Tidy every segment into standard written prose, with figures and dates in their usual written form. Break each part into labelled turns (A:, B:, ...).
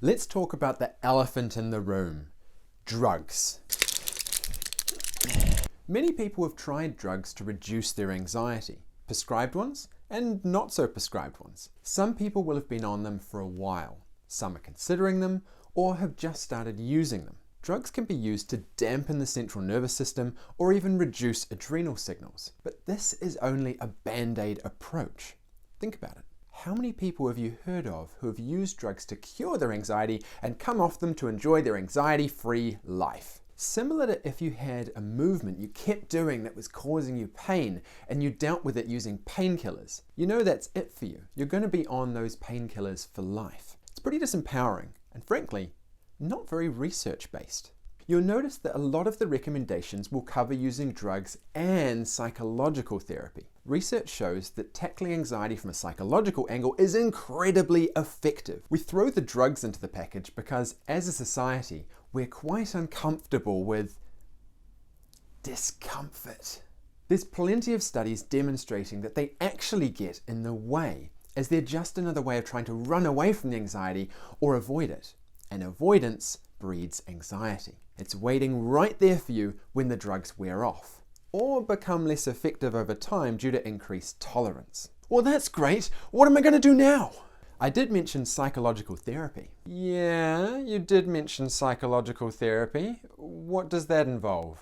A: Let's talk about the elephant in the room, drugs. Many people have tried drugs to reduce their anxiety, prescribed ones and not so prescribed ones. Some people will have been on them for a while, some are considering them or have just started using them. Drugs can be used to dampen the central nervous system or even reduce adrenal signals. But this is only a band-aid approach. Think about it. How many people have you heard of who have used drugs to cure their anxiety and come off them to enjoy their anxiety-free life? Similar to if you had a movement you kept doing that was causing you pain and you dealt with it using painkillers. You know that's it for you. You're going to be on those painkillers for life. It's pretty disempowering and frankly, not very research-based. You'll notice that a lot of the recommendations will cover using drugs and psychological therapy. Research shows that tackling anxiety from a psychological angle is incredibly effective. We throw the drugs into the package because, as a society, we're quite uncomfortable with discomfort. There's plenty of studies demonstrating that they actually get in the way, as they're just another way of trying to run away from the anxiety or avoid it. And avoidance breeds anxiety. It's waiting right there for you when the drugs wear off, or become less effective over time due to increased tolerance. Well, that's great. What am I going to do now? I did mention psychological therapy. Yeah, you did mention psychological therapy. What does that involve?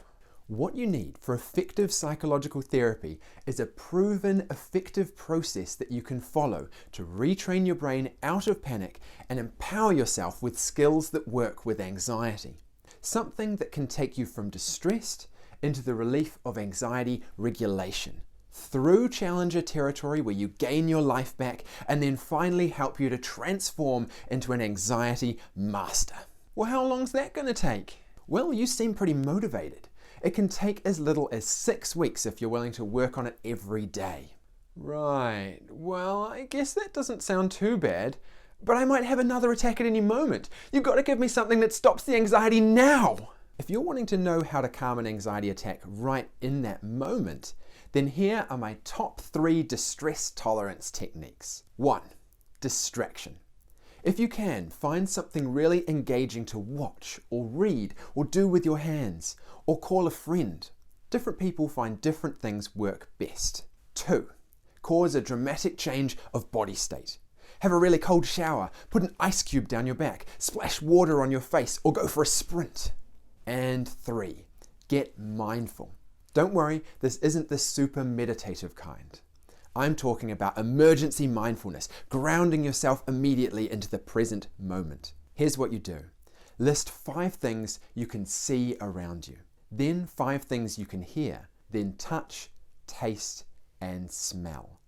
A: What you need for effective psychological therapy is a proven, effective process that you can follow to retrain your brain out of panic and empower yourself with skills that work with anxiety. Something that can take you from distressed into the relief of anxiety regulation, through challenger territory where you gain your life back, and then finally help you to transform into an anxiety master. Well, how long's that going to take? Well, you seem pretty motivated. It can take as little as 6 weeks if you're willing to work on it every day. Right, well, I guess that doesn't sound too bad, but I might have another attack at any moment. You've got to give me something that stops the anxiety now. If you're wanting to know how to calm an anxiety attack right in that moment, then here are my top 3 distress tolerance techniques. 1. Distraction. If you can, find something really engaging to watch or read or do with your hands or call a friend. Different people find different things work best. 2. Cause a dramatic change of body state. Have a really cold shower, put an ice cube down your back, splash water on your face or go for a sprint. And 3. Get mindful. Don't worry, this isn't the super meditative kind. I'm talking about emergency mindfulness, grounding yourself immediately into the present moment. Here's what you do. List 5 things you can see around you, then 5 things you can hear, then touch, taste, and smell.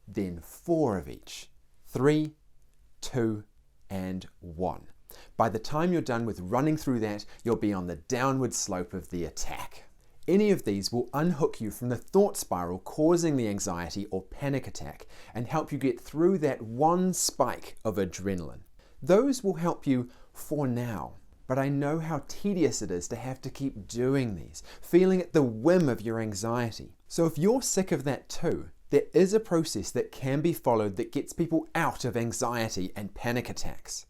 A: Then 4 of each. 3, 2, and 1. By the time you're done with running through that, you'll be on the downward slope of the attack. Any of these will unhook you from the thought spiral causing the anxiety or panic attack and help you get through that one spike of adrenaline. Those will help you for now, but I know how tedious it is to have to keep doing these, feeling at the whim of your anxiety. So if you're sick of that too, there is a process that can be followed that gets people out of anxiety and panic attacks.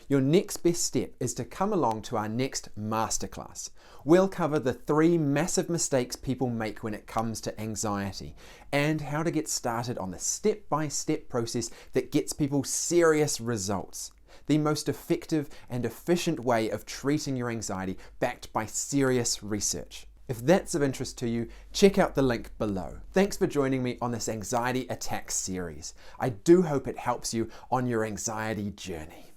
A: Your next best step is to come along to our next masterclass. We'll cover the 3 massive mistakes people make when it comes to anxiety and how to get started on the step-by-step process that gets people serious results. The most effective and efficient way of treating your anxiety backed by serious research. If that's of interest to you, check out the link below. Thanks for joining me on this anxiety attack series. I do hope it helps you on your anxiety journey.